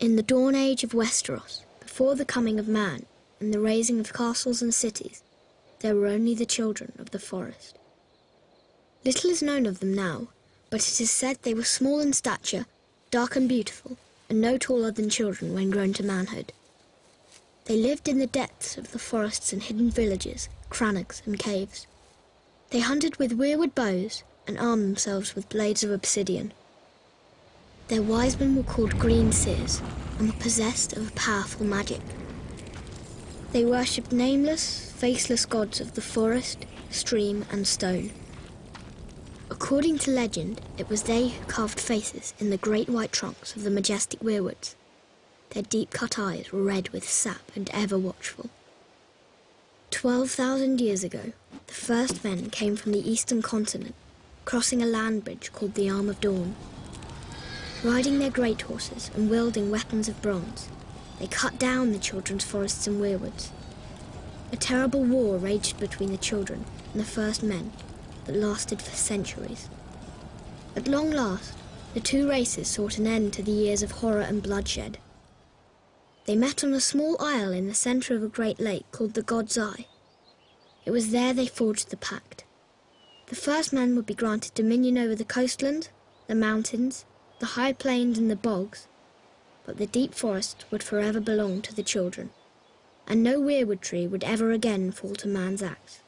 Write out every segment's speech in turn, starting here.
In the dawn age of Westeros, before the coming of man and the raising of castles and cities, there were only the children of the forest. Little is known of them now, but it is said they were small in stature, dark and beautiful, and no taller than children when grown to manhood. They lived in the depths of the forests in hidden villages, crannogs and caves. They hunted with weirwood bows and armed themselves with blades of obsidian. Their wise men were called green seers and were possessed of a powerful magic. They worshipped nameless, faceless gods of the forest, stream and stone. According to legend, it was they who carved faces in the great white trunks of the majestic weirwoods. Their deep-cut eyes were red with sap and ever watchful. 12,000 years ago, the first men came from the eastern continent, crossing a land bridge called the Arm of Dawn. Riding their great horses and wielding weapons of bronze, they cut down the children's forests and weirwoods. A terrible war raged between the children and the first men that lasted for centuries. At long last, the two races sought an end to the years of horror and bloodshed. They met on a small isle in the centre of a great lake called the God's Eye. It was there they forged the pact. The first man would be granted dominion over the coastland, the mountains, the high plains and the bogs, but the deep forest would forever belong to the children, and no weirwood tree would ever again fall to man's axe.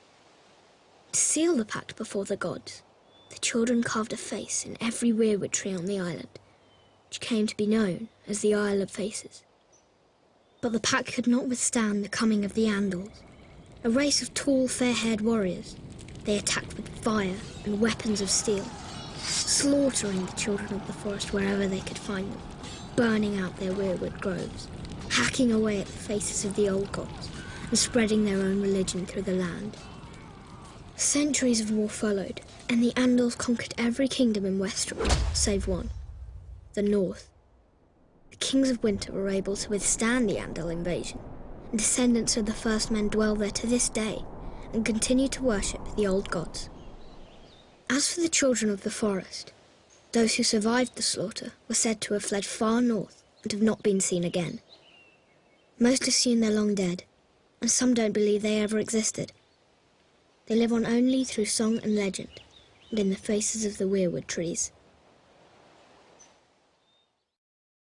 To seal the pact before the gods, the children carved a face in every weirwood tree on the island, which came to be known as the Isle of Faces. But the pact could not withstand the coming of the Andals, a race of tall, fair-haired warriors. They attacked with fire and weapons of steel, slaughtering the children of the forest wherever they could find them, burning out their weirwood groves, hacking away at the faces of the old gods, and spreading their own religion through the land. Centuries of war followed, and the Andals conquered every kingdom in Westeros, save one, the North. The kings of winter were able to withstand the Andal invasion, and descendants of the first men dwell there to this day, and continue to worship the old gods. As for the children of the forest, those who survived the slaughter were said to have fled far north and have not been seen again. Most assume they're long dead, and some don't believe they ever existed. They live on only through song and legend, and in the faces of the weirwood trees.